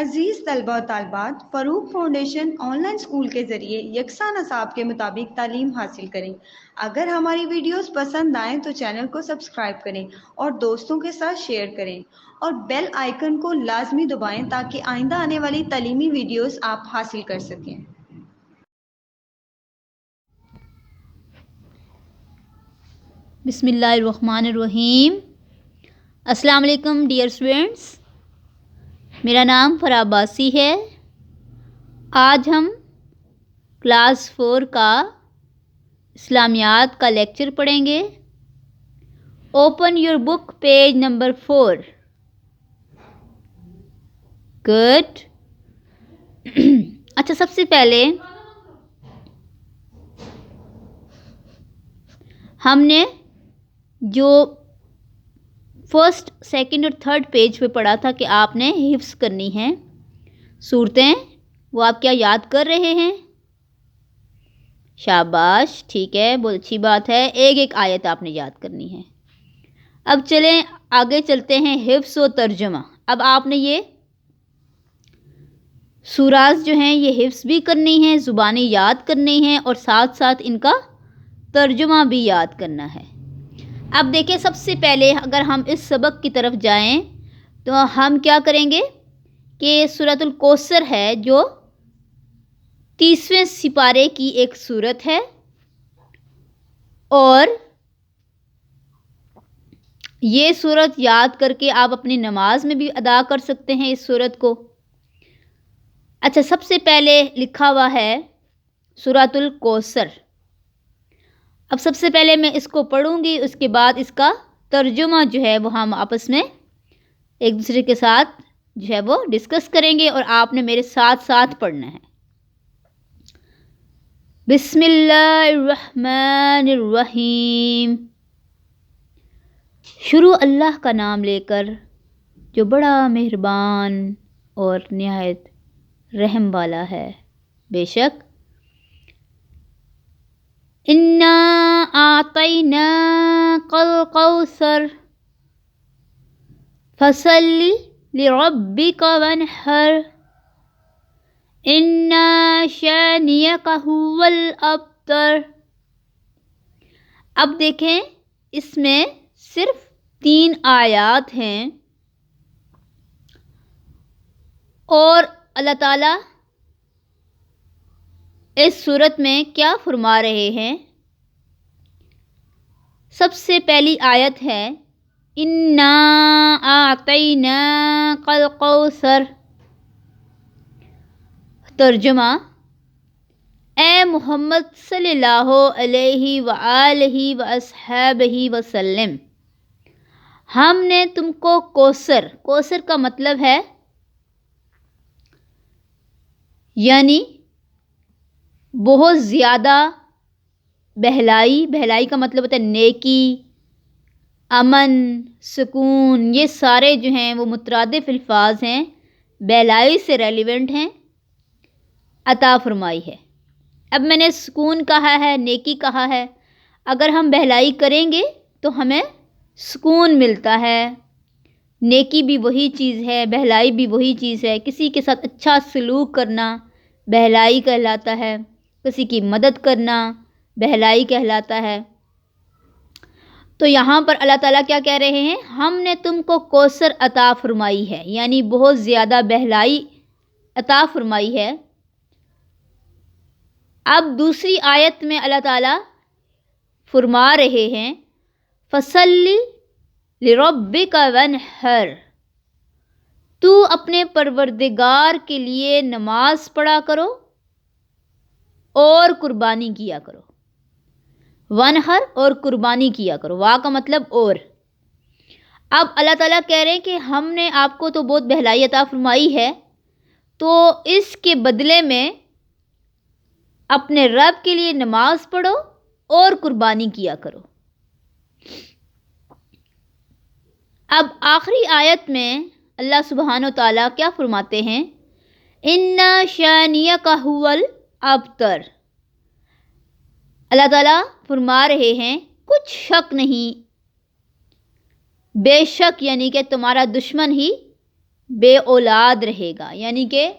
عزیز طلبہ و طالبات، Farooq foundation on line school کے ذریعے یکساں نصاب کے مطابق تعلیم حاصل کریں۔ اگر ہماری ویڈیوز پسند آئیں تو چینل کو سبسکرائب کریں اور دوستوں کے ساتھ شیئر کریں اور بیل آئیکن کو لازمی دبائیں تاکہ آئندہ آنے والی تعلیمی ویڈیوز آپ حاصل کر سکیں۔ بسم اللہ الرحمن الرحیم۔ السلام علیکم ڈیئر اسٹوڈینٹس، میرا نام فرح عباسی ہے۔ آج ہم کلاس 4 کا اسلامیات کا لیکچر پڑھیں گے۔ Open your book page number 4۔ Good. اچھا، سب سے پہلے ہم نے جو فرسٹ، سیکنڈ اور تھرڈ پیج پہ پڑھا تھا کہ آپ نے حفظ کرنی ہیں صورتیں، وہ آپ کیا یاد کر رہے ہیں؟ شاباش، ٹھیک ہے، بہت اچھی بات ہے۔ ایک ایک آیت آپ نے یاد کرنی ہے۔ اب چلیں آگے چلتے ہیں، حفظ و ترجمہ۔ اب آپ نے یہ سورات جو ہیں یہ حفظ بھی کرنی ہیں، زبانی یاد کرنی ہیں اور ساتھ ساتھ ان کا ترجمہ بھی یاد کرنا ہے۔ اب دیکھیں، سب سے پہلے اگر ہم اس سبق کی طرف جائیں تو ہم کیا کریں گے کہ سورۃ الکوثر ہے جو 30ویں سپارے کی ایک سورت ہے، اور یہ سورت یاد کر کے آپ اپنی نماز میں بھی ادا کر سکتے ہیں اس سورت کو۔ اچھا، سب سے پہلے لکھا ہوا ہے سورۃ الکوثر۔ اب سب سے پہلے میں اس کو پڑھوں گی، اس کے بعد اس کا ترجمہ جو ہے وہ ہم آپس میں ایک دوسرے کے ساتھ جو ہے وہ ڈسکس کریں گے، اور آپ نے میرے ساتھ ساتھ پڑھنا ہے۔ بسم اللہ الرحمن الرحیم۔ شروع اللہ کا نام لے کر جو بڑا مہربان اور نہایت رحم والا ہے۔ بے شک اِنَّا أَعْطَيْنَاكَ الْكَوْثَرَ فَصَلِّ لِرَبِّكَ وَانْحَرْ إِنَّ شَانِئَكَ هُوَ الْأَبْتَرُ۔ اب دیکھیں، اس میں صرف 3 آیات ہیں، اور اللہ تعالیٰ اس صورت میں کیا فرما رہے ہیں؟ سب سے پہلی آیت ہے اِنَّا أَعْطَيْنَاكَ الْكَوْثَرَ۔ ترجمہ: اے محمد صلی اللہ علیہ وآلہ وصحبہ وسلم، ہم نے تم کو کوثر کا مطلب ہے یعنی بہت زیادہ بہلائی کا مطلب ہوتا ہے نیکی، امن، سکون، یہ سارے جو ہیں وہ مترادف الفاظ ہیں، بہلائی سے ریلیونٹ ہیں، عطا فرمائی ہے۔ اب میں نے سکون کہا ہے، نیکی کہا ہے، اگر ہم بہلائی کریں گے تو ہمیں سکون ملتا ہے۔ نیکی بھی وہی چیز ہے، بہلائی بھی وہی چیز ہے۔ کسی کے ساتھ اچھا سلوک کرنا بہلائی کہلاتا ہے، کسی کی مدد کرنا بہلائی کہلاتا ہے۔ تو یہاں پر اللہ تعالیٰ کیا کہہ رہے ہیں؟ ہم نے تم کو کوثر عطا فرمائی ہے، یعنی بہت زیادہ بہلائی عطا فرمائی ہے۔ اب دوسری آیت میں اللہ تعالیٰ فرما رہے ہیں فَصَلِّ لِرَبِّكَ وَانْحَرْ، تو اپنے پروردگار کے لیے نماز پڑھا کرو اور قربانی کیا کرو۔ وَانْحَرْ اور قربانی کیا کرو، وا کا مطلب اور۔ اب اللہ تعالیٰ کہہ رہے ہیں کہ ہم نے آپ کو تو بہت بہلائی عطا فرمائی ہے، تو اس کے بدلے میں اپنے رب کے لیے نماز پڑھو اور قربانی کیا کرو۔ اب آخری آیت میں اللہ سبحانہ و تعالیٰ کیا فرماتے ہیں؟ اِنَّ شَانِئَكَ هُوَ الْأَبْتَرُ۔ اللہ تعالیٰ فرما رہے ہیں کچھ شک نہیں، بے شک یعنی کہ تمہارا دشمن ہی بے اولاد رہے گا، یعنی کہ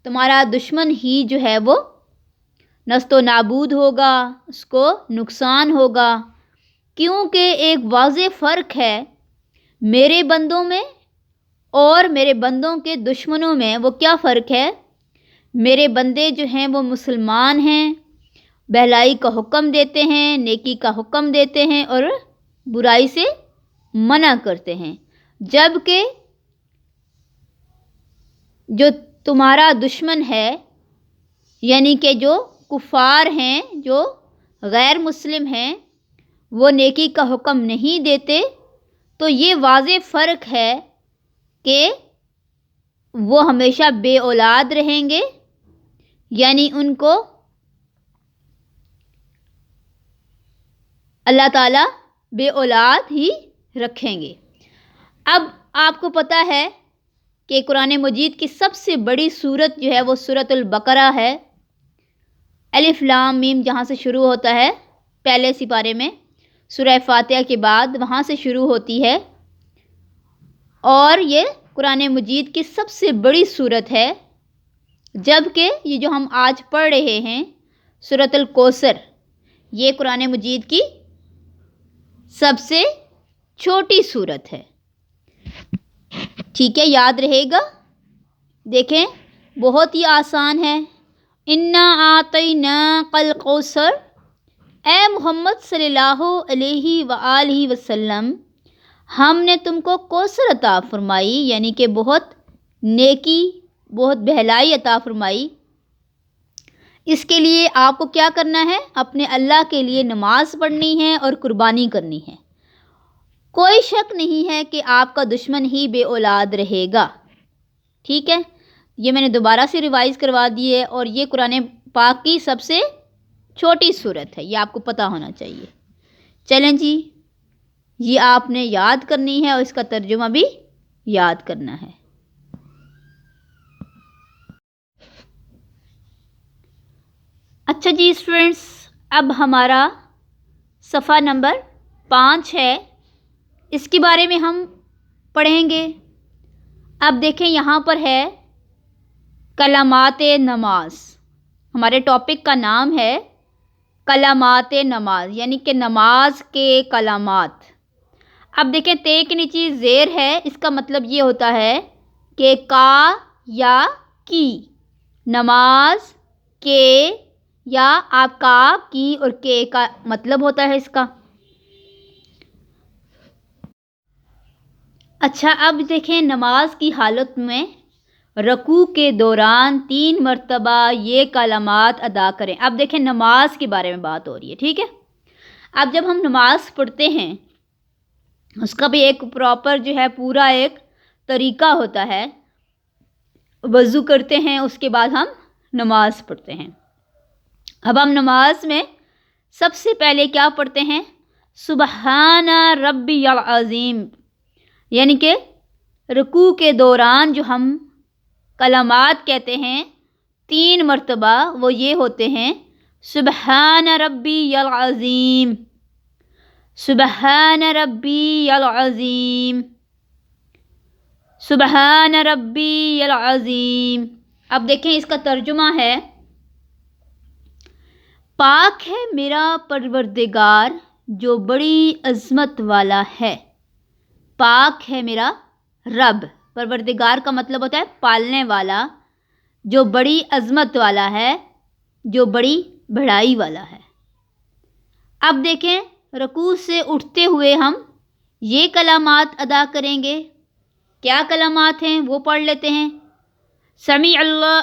تمہارا دشمن ہی جو ہے وہ نست و نابود ہوگا، اس کو نقصان ہوگا، کیونکہ ایک واضح فرق ہے میرے بندوں میں اور میرے بندوں کے دشمنوں میں۔ وہ کیا فرق ہے؟ میرے بندے جو ہیں وہ مسلمان ہیں، بھلائی کا حکم دیتے ہیں، نیکی کا حکم دیتے ہیں اور برائی سے منع کرتے ہیں، جبکہ جو تمہارا دشمن ہے، یعنی کہ جو کفار ہیں، جو غیر مسلم ہیں، وہ نیکی کا حکم نہیں دیتے۔ تو یہ واضح فرق ہے کہ وہ ہمیشہ بے اولاد رہیں گے، یعنی ان کو اللہ تعالیٰ بے اولاد ہی رکھیں گے۔ اب آپ کو پتہ ہے کہ قرآن مجید کی سب سے بڑی سورت جو ہے وہ سورۃ البقرہ ہے۔ الف لام میم جہاں سے شروع ہوتا ہے پہلے سپارے میں، سورہ فاتحہ کے بعد وہاں سے شروع ہوتی ہے، اور یہ قرآن مجید کی سب سے بڑی سورت ہے، جبکہ یہ جو ہم آج پڑھ رہے ہیں سورۃ الکوثر، یہ قرآن مجید کی سب سے چھوٹی سورت ہے۔ ٹھیک ہے، یاد رہے گا۔ دیکھیں بہت ہی آسان ہے۔ انا اعطیناک الکوثر، اے محمد صلی اللہ علیہ وآلہ وسلم، ہم نے تم کو کوثر عطا فرمائی، یعنی کہ بہت نیکی، بہت بھلائی عطا فرمائی۔ اس کے لیے آپ کو کیا کرنا ہے؟ اپنے اللہ کے لیے نماز پڑھنی ہے اور قربانی کرنی ہے۔ کوئی شک نہیں ہے کہ آپ کا دشمن ہی بے اولاد رہے گا۔ ٹھیک ہے، یہ میں نے دوبارہ سے ریوائز کروا دی ہے، اور یہ قرآن پاک کی سب سے چھوٹی سورت ہے، یہ آپ کو پتہ ہونا چاہیے۔ چلیں جی، یہ آپ نے یاد کرنی ہے اور اس کا ترجمہ بھی یاد کرنا ہے۔ اچھا جی اسٹوڈنٹس، اب ہمارا صفحہ نمبر 5 ہے، اس کے بارے میں ہم پڑھیں گے۔ اب دیکھیں یہاں پر ہے کلمات نماز۔ ہمارے ٹاپک کا نام ہے کلمات نماز، یعنی کہ نماز کے کلمات۔ اب دیکھیں تے کے نیچے زیر ہے، اس کا مطلب یہ ہوتا ہے کہ کا یا کی، نماز کے یا آپ کا کی اور کے کا مطلب ہوتا ہے اس کا۔ اچھا اب دیکھیں نماز کی حالت میں رکوع کے دوران 3 مرتبہ یہ کلمات ادا کریں۔ اب دیکھیں نماز کے بارے میں بات ہو رہی ہے، ٹھیک ہے۔ اب جب ہم نماز پڑھتے ہیں اس کا بھی ایک پراپر جو ہے پورا ایک طریقہ ہوتا ہے۔ وضو کرتے ہیں، اس کے بعد ہم نماز پڑھتے ہیں۔ اب ہم نماز میں سب سے پہلے کیا پڑھتے ہیں؟ سبحان ربی العظیم، یعنی کہ رکوع کے دوران جو ہم کلمات کہتے ہیں 3 مرتبہ، وہ یہ ہوتے ہیں سبحان ربی العظیم، سبحان ربی العظیم، سبحان ربی العظیم۔ اب دیکھیں اس کا ترجمہ ہے، پاک ہے میرا پروردگار جو بڑی عظمت والا ہے۔ پاک ہے میرا رب، پروردگار کا مطلب ہوتا ہے پالنے والا، جو بڑی عظمت والا ہے، جو بڑی بڑائی والا ہے۔ اب دیکھیں رکوع سے اٹھتے ہوئے ہم یہ کلمات ادا کریں گے۔ کیا کلمات ہیں وہ پڑھ لیتے ہیں۔ سمیع اللہ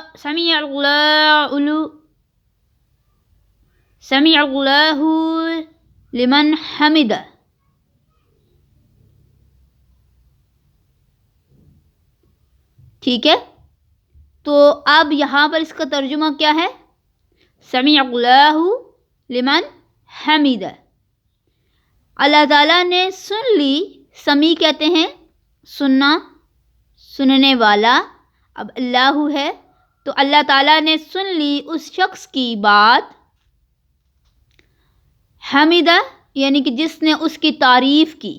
لمن حمدہ، ٹھیک ہے۔ تو اب یہاں پر اس کا ترجمہ کیا ہے؟ سمیع اللہ لمن حمدہ، اللہ تعالیٰ نے سن لی۔ سمیع کہتے ہیں سننا، سننے والا۔ اب اللہ ہے تو اللہ تعالیٰ نے سن لی اس شخص کی بات، حمدہ یعنی کہ جس نے اس کی تعریف کی۔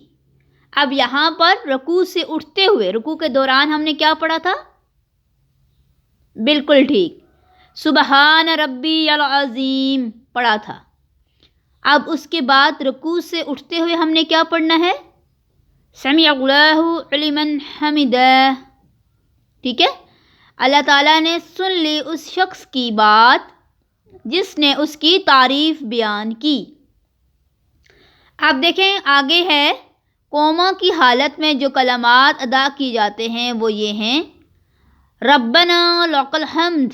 اب یہاں پر رکوع سے اٹھتے ہوئے، رکوع کے دوران ہم نے کیا پڑھا تھا؟ بالکل ٹھیک، سبحان ربی العظیم پڑھا تھا۔ اب اس کے بعد رکوع سے اٹھتے ہوئے ہم نے کیا پڑھنا ہے؟ سمع اللہ لمن حمدہ، ٹھیک ہے؟ اللہ تعالیٰ نے سن لی اس شخص کی بات جس نے اس کی تعریف بیان کی۔ اب دیکھیں آگے ہے، قوما کی حالت میں جو کلمات ادا کی جاتے ہیں وہ یہ ہیں، ربنا لک الحمد،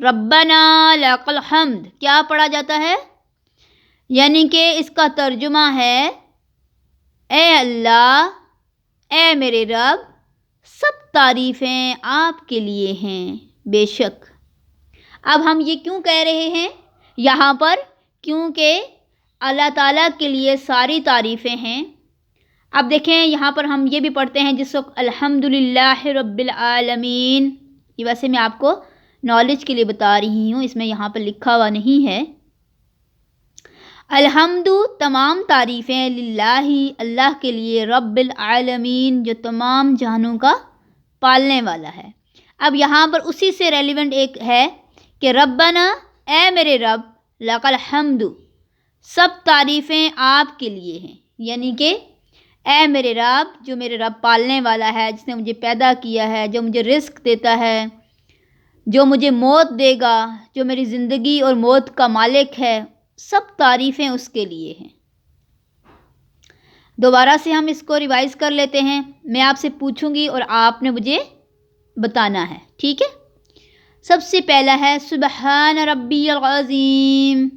ربنا لک الحمد کیا پڑھا جاتا ہے؟ یعنی کہ اس کا ترجمہ ہے، اے اللہ، اے میرے رب، سب تعریفیں آپ کے لیے ہیں، بے شک۔ اب ہم یہ کیوں کہہ رہے ہیں یہاں پر؟ کیونکہ اللہ تعالیٰ کے لیے ساری تعریفیں ہیں۔ اب دیکھیں یہاں پر ہم یہ بھی پڑھتے ہیں جس وقت الحمدللہ رب العالمین، یہ ویسے میں آپ کو نالج کے لیے بتا رہی ہوں، اس میں یہاں پر لکھا ہوا نہیں ہے۔ الحمد تمام تعریفیں، للہ اللہ کے لیے، رب العالمین جو تمام جہانوں کا پالنے والا ہے۔ اب یہاں پر اسی سے ریلیونٹ ایک ہے کہ ربنا، اے میرے رب، لک الحمد، سب تعریفیں آپ کے لیے ہیں، یعنی کہ اے میرے رب، جو میرے رب پالنے والا ہے، جس نے مجھے پیدا کیا ہے، جو مجھے رزق دیتا ہے، جو مجھے موت دے گا، جو میری زندگی اور موت کا مالک ہے، سب تعریفیں اس کے لیے ہیں۔ دوبارہ سے ہم اس کو ریوائز کر لیتے ہیں، میں آپ سے پوچھوں گی اور آپ نے مجھے بتانا ہے، ٹھیک ہے؟ سب سے پہلا ہے سبحان ربی العظیم،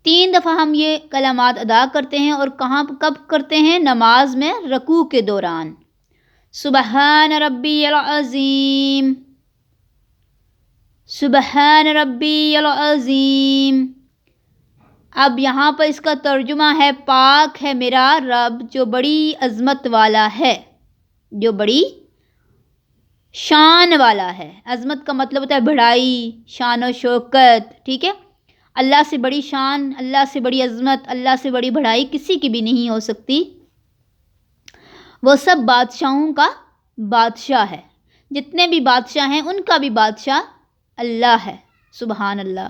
3 دفعہ ہم یہ کلمات ادا کرتے ہیں، اور کہاں کب کرتے ہیں؟ نماز میں رکوع کے دوران، سبحان ربی العظیم، سبحان ربی العظیم۔ اب یہاں پر اس کا ترجمہ ہے، پاک ہے میرا رب جو بڑی عظمت والا ہے، جو بڑی شان والا ہے۔ عظمت کا مطلب ہوتا ہے بڑائی، شان و شوکت، ٹھیک ہے؟ اللہ سے بڑی شان، اللہ سے بڑی عظمت، اللہ سے بڑی بڑائی کسی کی بھی نہیں ہو سکتی۔ وہ سب بادشاہوں کا بادشاہ ہے، جتنے بھی بادشاہ ہیں ان کا بھی بادشاہ اللہ ہے، سبحان اللہ۔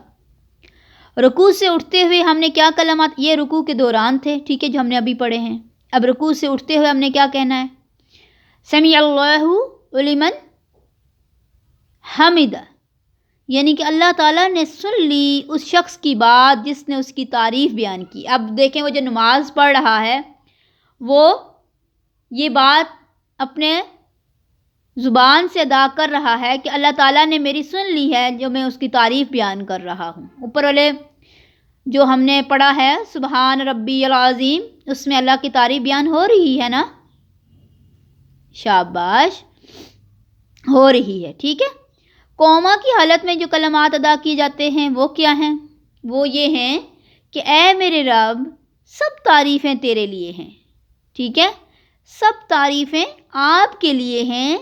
رکوع سے اٹھتے ہوئے ہم نے کیا کلمات، یہ رکوع کے دوران تھے، ٹھیک ہے، جو ہم نے ابھی پڑھے ہیں۔ اب رکوع سے اٹھتے ہوئے ہم نے کیا کہنا ہے؟ سمع اللہ لمن حمدہ، یعنی کہ اللہ تعالیٰ نے سن لی اس شخص کی بات جس نے اس کی تعریف بیان کی۔ اب دیکھیں وہ جو نماز پڑھ رہا ہے وہ یہ بات اپنے زبان سے ادا کر رہا ہے کہ اللہ تعالیٰ نے میری سن لی ہے جو میں اس کی تعریف بیان کر رہا ہوں۔ اوپر والے جو ہم نے پڑھا ہے سبحان ربی العظیم، اس میں اللہ کی تعریف بیان ہو رہی ہے نا؟ شاباش، ہو رہی ہے، ٹھیک ہے۔ قوما کی حالت میں جو کلمات ادا کیے جاتے ہیں وہ کیا ہیں؟ وہ یہ ہیں کہ اے میرے رب، سب تعریفیں تیرے لیے ہیں، ٹھیک ہے؟ سب تعریفیں آپ کے لیے ہیں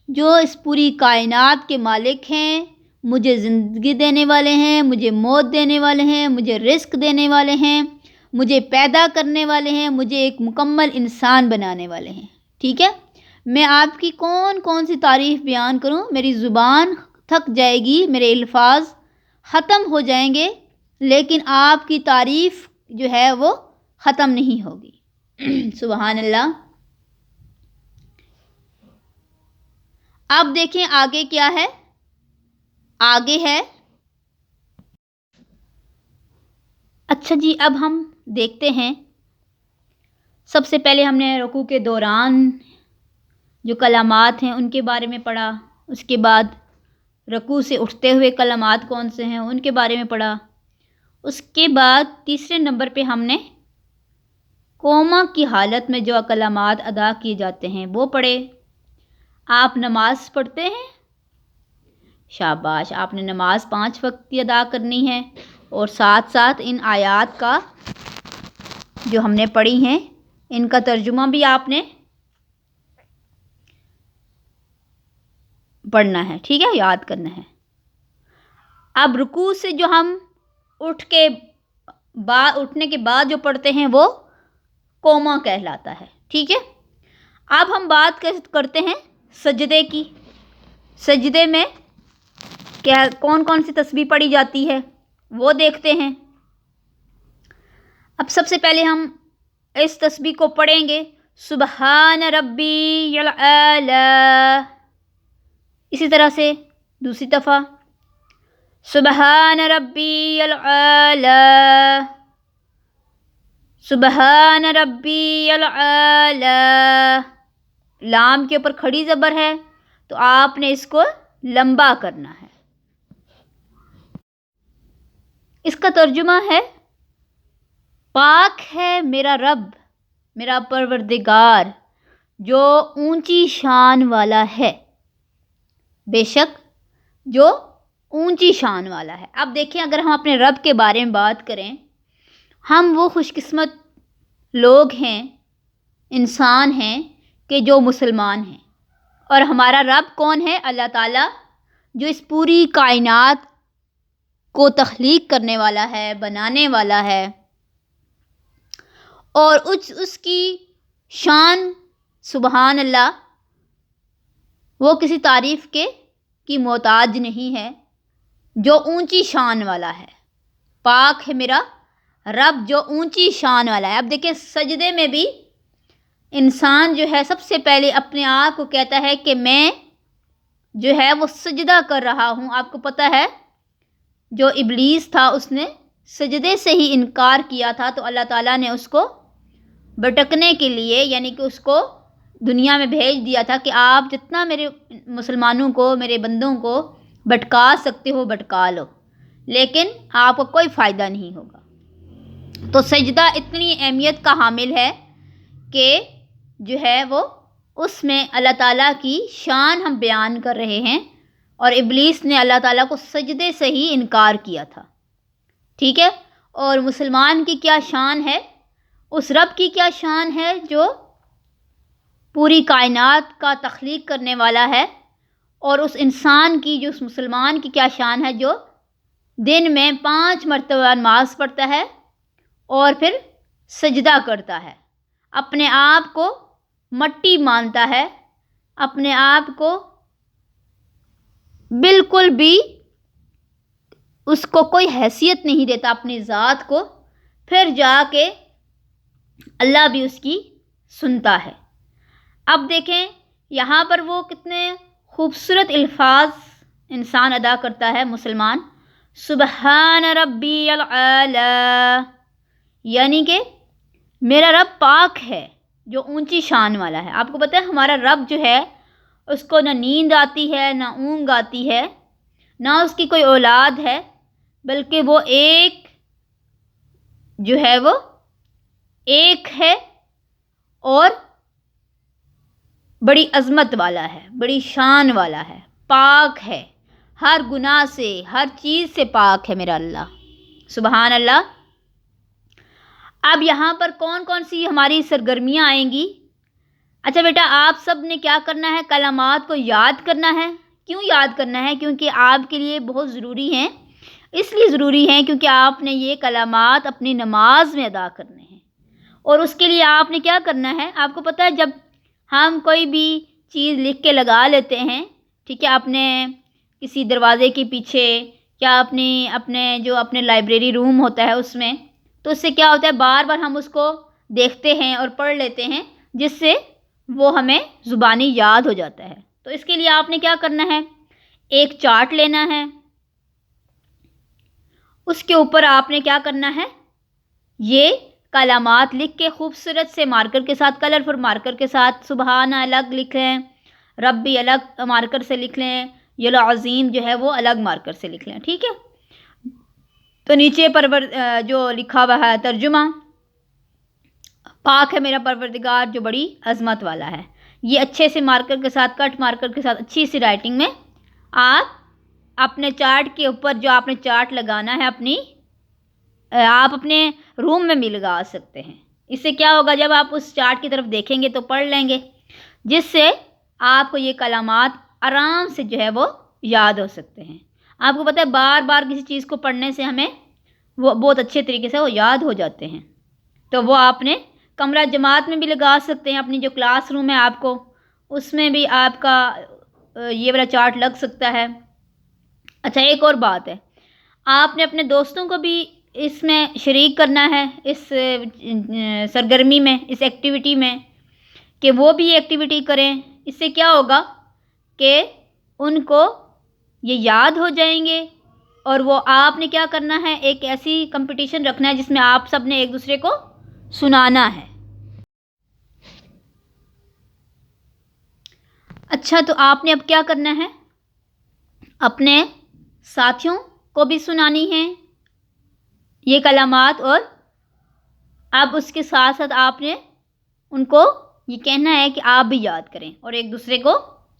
جو اس پوری کائنات کے مالک ہیں، مجھے زندگی دینے والے ہیں، مجھے موت دینے والے ہیں، مجھے رزق دینے والے ہیں، مجھے پیدا کرنے والے ہیں، مجھے ایک مکمل انسان بنانے والے ہیں، ٹھیک ہے؟ میں آپ کی کون کون سی تعریف بیان کروں؟ میری زبان تھک جائے گی، میرے الفاظ ختم ہو جائیں گے، لیکن آپ کی تعریف جو ہے وہ ختم نہیں ہوگی، سبحان اللہ۔ اب دیکھیں آگے کیا ہے؟ آگے ہے، اچھا جی، اب ہم دیکھتے ہیں، سب سے پہلے ہم نے رکوع کے دوران جو کلمات ہیں ان کے بارے میں پڑھا، اس کے بعد رکوع سے اٹھتے ہوئے کلمات کون سے ہیں ان کے بارے میں پڑھا، اس کے بعد تیسرے نمبر پہ ہم نے قوما کی حالت میں جو کلمات ادا کیے جاتے ہیں وہ پڑھے۔ آپ نماز پڑھتے ہیں؟ شاباش، آپ نے نماز 5 وقت کی ادا کرنی ہے، اور ساتھ ساتھ ان آیات کا جو ہم نے پڑھی ہیں ان کا ترجمہ بھی آپ نے پڑھنا ہے، ٹھیک ہے، یاد کرنا ہے۔ اب رکوع سے جو ہم اٹھنے کے بعد جو پڑھتے ہیں وہ قوما کہلاتا ہے، ٹھیک ہے، اب ہم بات کرتے ہیں سجدے کی۔ سجدے میں کیا کون کون سی تسبیح پڑھی جاتی ہے وہ دیکھتے ہیں۔ اب سب سے پہلے ہم اس تسبیح کو پڑھیں گے، سبحان ربی الاعلی۔ اسی طرح سے دوسری دفعہ، سبحان ربی الاعلی، سبحان ربی الاعلی۔ لام کے اوپر کھڑی زبر ہے تو آپ نے اس کو لمبا کرنا ہے۔ اس کا ترجمہ ہے، پاک ہے میرا رب، میرا پروردگار جو اونچی شان والا ہے، بے شک جو اونچی شان والا ہے۔ اب دیکھیں، اگر ہم اپنے رب کے بارے میں بات کریں، ہم وہ خوش قسمت لوگ ہیں، انسان ہیں کہ جو مسلمان ہیں، اور ہمارا رب کون ہے؟ اللہ تعالیٰ، جو اس پوری کائنات کو تخلیق کرنے والا ہے، بنانے والا ہے، اور اس کی شان سبحان اللہ، وہ کسی تعریف کی محتاج نہیں ہے، جو اونچی شان والا ہے۔ پاک ہے میرا رب جو اونچی شان والا ہے۔ اب دیکھیں، سجدے میں بھی انسان جو ہے سب سے پہلے اپنے آپ کو کہتا ہے کہ میں جو ہے وہ سجدہ کر رہا ہوں۔ آپ کو پتہ ہے، جو ابلیس تھا اس نے سجدے سے ہی انکار کیا تھا، تو اللہ تعالیٰ نے اس کو بھٹکنے کے لیے، یعنی کہ اس کو دنیا میں بھیج دیا تھا کہ آپ جتنا میرے مسلمانوں کو، میرے بندوں کو بھٹکا سکتے ہو بھٹکا لو، لیکن آپ کو کوئی فائدہ نہیں ہوگا۔ تو سجدہ اتنی اہمیت کا حامل ہے کہ جو ہے وہ اس میں اللہ تعالیٰ کی شان ہم بیان کر رہے ہیں، اور ابلیس نے اللہ تعالیٰ کو سجدے سے ہی انکار کیا تھا، ٹھیک ہے۔ اور مسلمان کی کیا شان ہے، اس رب کی کیا شان ہے جو پوری کائنات کا تخلیق کرنے والا ہے، اور اس انسان کی، جو اس مسلمان کی کیا شان ہے جو دن میں 5 مرتبہ نماز پڑھتا ہے اور پھر سجدہ کرتا ہے، اپنے آپ کو مٹی مانتا ہے، اپنے آپ کو بالکل بھی اس کو کوئی حیثیت نہیں دیتا اپنی ذات کو، پھر جا کے اللہ بھی اس کی سنتا ہے۔ اب دیکھیں یہاں پر وہ کتنے خوبصورت الفاظ انسان ادا کرتا ہے مسلمان، سبحان ربی الاعلی، یعنی کہ میرا رب پاک ہے جو اونچی شان والا ہے۔ آپ کو پتہ ہے ہمارا رب جو ہے اس کو نہ نیند آتی ہے، نہ اونگ آتی ہے، نہ اس کی کوئی اولاد ہے، بلکہ وہ ایک جو ہے وہ ایک ہے، اور بڑی عظمت والا ہے، بڑی شان والا ہے، پاک ہے، ہر گناہ سے، ہر چیز سے پاک ہے میرا اللہ، سبحان اللہ۔ اب یہاں پر کون کون سی ہماری سرگرمیاں آئیں گی؟ اچھا بیٹا، آپ سب نے کیا کرنا ہے؟ کلمات کو یاد کرنا ہے۔ کیوں یاد کرنا ہے؟ کیونکہ آپ کے لیے بہت ضروری ہیں، اس لیے ضروری ہیں کیونکہ آپ نے یہ کلمات اپنی نماز میں ادا کرنے ہیں، اور اس کے لیے آپ نے کیا کرنا ہے؟ آپ کو پتہ ہے، جب ہم کوئی بھی چیز لکھ کے لگا لیتے ہیں، ٹھیک ہے، اپنے کسی دروازے کے پیچھے، یا اپنے لائبریری روم ہوتا ہے اس میں، تو اس سے کیا ہوتا ہے، بار بار ہم اس کو دیکھتے ہیں اور پڑھ لیتے ہیں، جس سے وہ ہمیں زبانی یاد ہو جاتا ہے۔ تو اس کے لیے آپ نے کیا کرنا ہے؟ ایک چارٹ لینا ہے، اس کے اوپر آپ نے کیا کرنا ہے؟ یہ کلمات لکھ کے خوبصورت سے مارکر کے ساتھ، کلرفل مارکر کے ساتھ، سبحان الگ لکھ لیں، ربی الگ مارکر سے لکھ لیں، یہ عظیم جو ہے وہ الگ مارکر سے لکھ لیں، ٹھیک ہے۔ تو نیچے جو لکھا ہوا ہے ترجمہ، پاک ہے میرا پروردگار جو بڑی عظمت والا ہے، یہ اچھے سے مارکر کے ساتھ، کٹ مارکر کے ساتھ، اچھی سی رائٹنگ میں آپ اپنے چارٹ کے اوپر، جو آپ نے چارٹ لگانا ہے آپ اپنے روم میں بھی لگا سکتے ہیں۔ اس سے کیا ہوگا، جب آپ اس چارٹ کی طرف دیکھیں گے تو پڑھ لیں گے، جس سے آپ کو یہ کلمات آرام سے جو ہے وہ یاد ہو سکتے ہیں۔ آپ کو پتہ ہے بار بار کسی چیز کو پڑھنے سے ہمیں وہ بہت اچھے طریقے سے وہ یاد ہو جاتے ہیں، تو وہ آپ نے کمرہ جماعت میں بھی لگا سکتے ہیں، اپنی جو کلاس روم ہے آپ کو اس میں بھی آپ کا یہ والا چارٹ لگ سکتا ہے۔ اچھا، ایک اور بات ہے، آپ نے اپنے دوستوں کو بھی اس میں شریک کرنا ہے، اس سرگرمی میں، اس ایکٹیویٹی میں، کہ وہ بھی یہ ایکٹیویٹی کریں۔ اس سے کیا ہوگا کہ ان کو یہ یاد ہو جائیں گے، اور وہ آپ نے کیا کرنا ہے، ایک ایسی کمپٹیشن رکھنا ہے جس میں آپ سب نے ایک دوسرے کو سنانا ہے۔ اچھا، تو آپ نے اب کیا کرنا ہے، اپنے ساتھیوں کو بھی سنانی ہے یہ کلمات، اور اب اس کے ساتھ ساتھ آپ نے ان کو یہ کہنا ہے کہ آپ بھی یاد کریں اور ایک دوسرے کو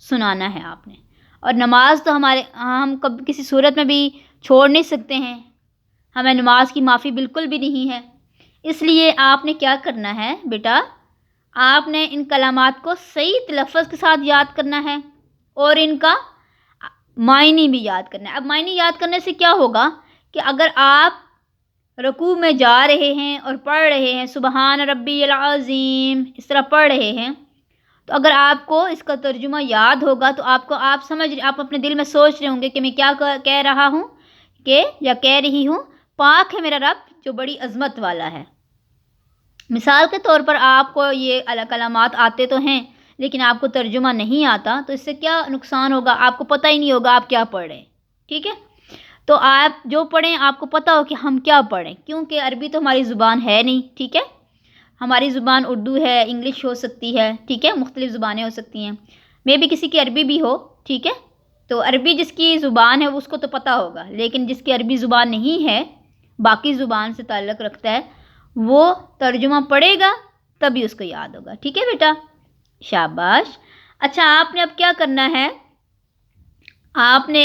سنانا ہے آپ نے۔ اور نماز تو ہم کبھی کسی صورت میں بھی چھوڑ نہیں سکتے ہیں، ہمیں نماز کی معافی بالکل بھی نہیں ہے۔ اس لیے آپ نے کیا کرنا ہے بیٹا، آپ نے ان کلمات کو صحیح تلفظ کے ساتھ یاد کرنا ہے اور ان کا معنی بھی یاد کرنا ہے۔ اب معنی یاد کرنے سے کیا ہوگا کہ اگر آپ رکوع میں جا رہے ہیں اور پڑھ رہے ہیں سبحان ربی العظیم اس طرح پڑھ رہے ہیں، تو اگر آپ کو اس کا ترجمہ یاد ہوگا تو آپ اپنے دل میں سوچ رہے ہوں گے کہ میں کیا کہہ رہا ہوں یا کہہ رہی ہوں، پاک ہے میرا رب جو بڑی عظمت والا ہے۔ مثال کے طور پر آپ کو یہ کلمات آتے تو ہیں لیکن آپ کو ترجمہ نہیں آتا، تو اس سے کیا نقصان ہوگا، آپ کو پتہ ہی نہیں ہوگا آپ کیا پڑھ رہے ہیں، ٹھیک ہے؟ تو آپ جو پڑھیں آپ کو پتہ ہو کہ ہم کیا پڑھیں، کیونکہ عربی تو ہماری زبان ہے نہیں، ٹھیک ہے؟ ہماری زبان اردو ہے، انگلش ہو سکتی ہے، ٹھیک ہے، مختلف زبانیں ہو سکتی ہیں، میں بھی کسی کی عربی بھی ہو، ٹھیک ہے؟ تو عربی جس کی زبان ہے اس کو تو پتہ ہوگا، لیکن جس کی عربی زبان نہیں ہے، باقی زبان سے تعلق رکھتا ہے، وہ ترجمہ پڑھے گا تبھی اس کو یاد ہوگا، ٹھیک ہے بیٹا؟ شاباش۔ اچھا، آپ نے اب کیا کرنا ہے، آپ نے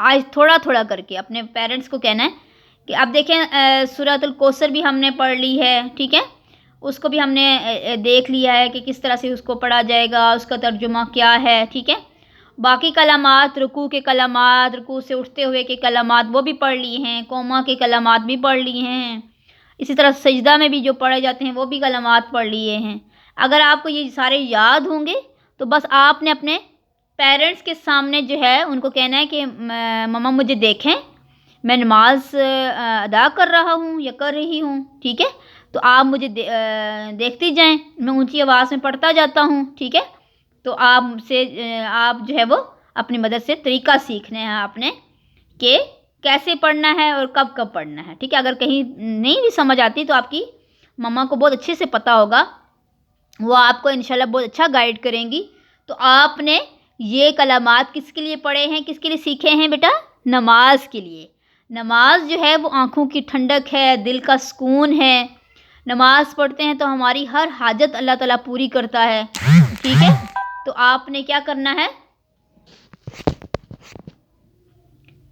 آج تھوڑا تھوڑا کر کے اپنے پیرنٹس کو کہنا ہے کہ اب دیکھیں سورۃ الکوثر بھی ہم نے پڑھ لی ہے، ٹھیک ہے، اس کو بھی ہم نے دیکھ لیا ہے کہ کس طرح سے اس کو پڑھا جائے گا، اس کا ترجمہ کیا ہے، ٹھیک ہے؟ باقی کلمات، رکوع کے کلمات، رکوع سے اٹھتے ہوئے کے کلمات وہ بھی پڑھ لی ہیں، قوما کے کلمات بھی پڑھ لی ہیں، اسی طرح سجدہ میں بھی جو پڑھے جاتے ہیں وہ بھی کلمات پڑھ لیے ہیں۔ اگر آپ کو یہ سارے یاد ہوں گے تو بس آپ نے اپنے پیرنٹس کے سامنے جو ہے ان کو کہنا ہے کہ مما مجھے دیکھیں، میں نماز ادا کر رہا ہوں یا کر رہی ہوں، ٹھیک ہے؟ تو آپ مجھے دیکھتی جائیں، میں اونچی آواز میں پڑھتا جاتا ہوں، ٹھیک ہے؟ تو آپ جو ہے وہ اپنی مدد سے طریقہ سیکھنے ہیں آپ نے کہ کیسے پڑھنا ہے اور کب کب پڑھنا ہے، ٹھیک ہے؟ اگر کہیں نہیں بھی سمجھ آتی تو آپ کی مما کو بہت اچھے سے پتہ ہوگا، وہ آپ کو انشاءاللہ بہت اچھا گائیڈ کریں گی۔ تو آپ نے یہ کلمات کس کے لیے پڑھے ہیں، کس کے لیے سیکھے ہیں بیٹا؟ نماز کے لیے۔ نماز جو ہے وہ آنکھوں کی ٹھنڈک ہے، دل کا سکون ہے۔ نماز پڑھتے ہیں تو ہماری ہر حاجت اللہ تعالیٰ پوری کرتا ہے، ٹھیک ہے؟ تو آپ نے کیا کرنا ہے،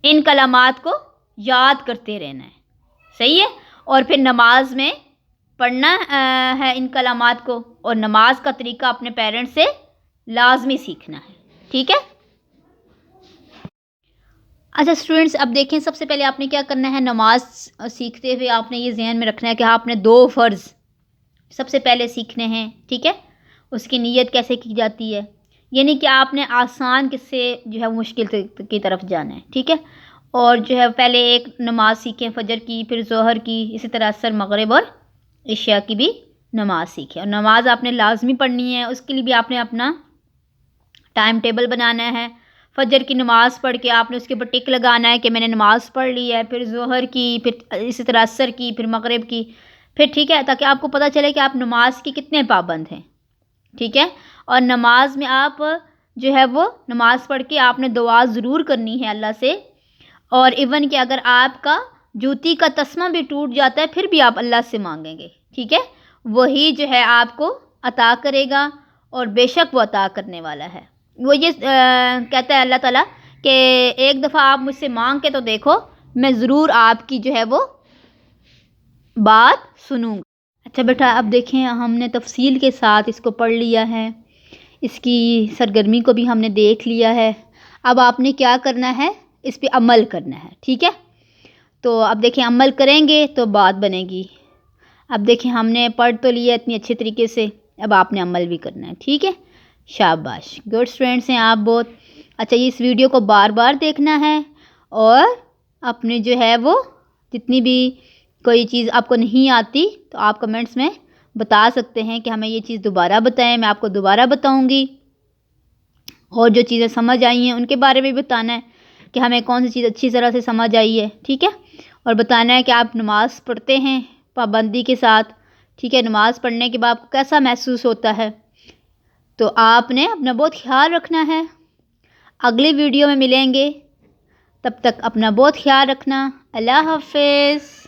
ان کلمات کو یاد کرتے رہنا ہے، صحیح ہے؟ اور پھر نماز میں پڑھنا ہے ان کلمات کو، اور نماز کا طریقہ اپنے پیرنٹس سے لازمی سیکھنا ہے، ٹھیک ہے؟ اچھا اسٹوڈنٹس، اب دیکھیں سب سے پہلے آپ نے کیا کرنا ہے، نماز سیکھتے ہوئے آپ نے یہ ذہن میں رکھنا ہے کہ آپ نے 2 فرض سب سے پہلے سیکھنے ہیں، ٹھیک ہے؟ اس کی نیت کیسے کی جاتی ہے، یعنی کہ آپ نے آسان کس سے جو ہے مشکل کی طرف جانا ہے، ٹھیک ہے؟ اور جو ہے پہلے ایک نماز سیکھیں فجر کی، پھر ظہر کی، اسی طرح عصر، مغرب اور عشاء کی بھی نماز سیکھیں، اور نماز آپ نے لازمی پڑھنی ہے، اس کے لیے بھی آپ نے اپنا ٹائم ٹیبل بنانا ہے۔ فجر کی نماز پڑھ کے آپ نے اس کے اوپر ٹک لگانا ہے کہ میں نے نماز پڑھ لی ہے، پھر ظہر کی، پھر اسی طرح عصر کی، پھر مغرب کی، پھر ٹھیک ہے، تاکہ آپ کو پتہ چلے کہ آپ نماز کی کتنے پابند ہیں، ٹھیک ہے؟ اور نماز میں آپ جو ہے وہ نماز پڑھ کے آپ نے دعا ضرور کرنی ہے اللہ سے، اور ایون کہ اگر آپ کا جوتی کا تسمہ بھی ٹوٹ جاتا ہے پھر بھی آپ اللہ سے مانگیں گے، ٹھیک ہے؟ وہی جو ہے آپ کو عطا کرے گا، اور بے شک وہ عطا کرنے والا ہے۔ وہ یہ کہتا ہے اللہ تعالیٰ کہ ایک دفعہ آپ مجھ سے مانگ کے تو دیکھو، میں ضرور آپ کی جو ہے وہ بات سنوں گا۔ اچھا بیٹا، اب دیکھیں ہم نے تفصیل کے ساتھ اس کو پڑھ لیا ہے، اس کی سرگرمی کو بھی ہم نے دیکھ لیا ہے، اب آپ نے کیا کرنا ہے، اس پہ عمل کرنا ہے، ٹھیک ہے؟ تو اب دیکھیں عمل کریں گے تو بات بنے گی، اب دیکھیں ہم نے پڑھ تو لیا اتنی اچھے طریقے سے، اب آپ نے عمل بھی کرنا ہے، ٹھیک ہے؟ شاباش، گڈ اسٹوڈنٹس ہیں آپ بہت اچھا۔ یہ اس ویڈیو کو بار بار دیکھنا ہے اور اپنے جو ہے وہ جتنی بھی کوئی چیز آپ کو نہیں آتی تو آپ کمنٹس میں بتا سکتے ہیں کہ ہمیں یہ چیز دوبارہ بتائیں، میں آپ کو دوبارہ بتاؤں گی، اور جو چیزیں سمجھ آئی ہیں ان کے بارے میں بھی بتانا ہے کہ ہمیں کون سی چیز اچھی طرح سے سمجھ آئی ہے، ٹھیک ہے؟ اور بتانا ہے کہ آپ نماز پڑھتے ہیں پابندی کے ساتھ، ٹھیک ہے؟ نماز پڑھنے کے بعد آپ کو کیسا محسوس ہوتا ہے؟ تو آپ نے اپنا بہت خیال رکھنا ہے۔ اگلی ویڈیو میں ملیں گے، تب تک اپنا بہت خیال رکھنا۔ اللہ حافظ۔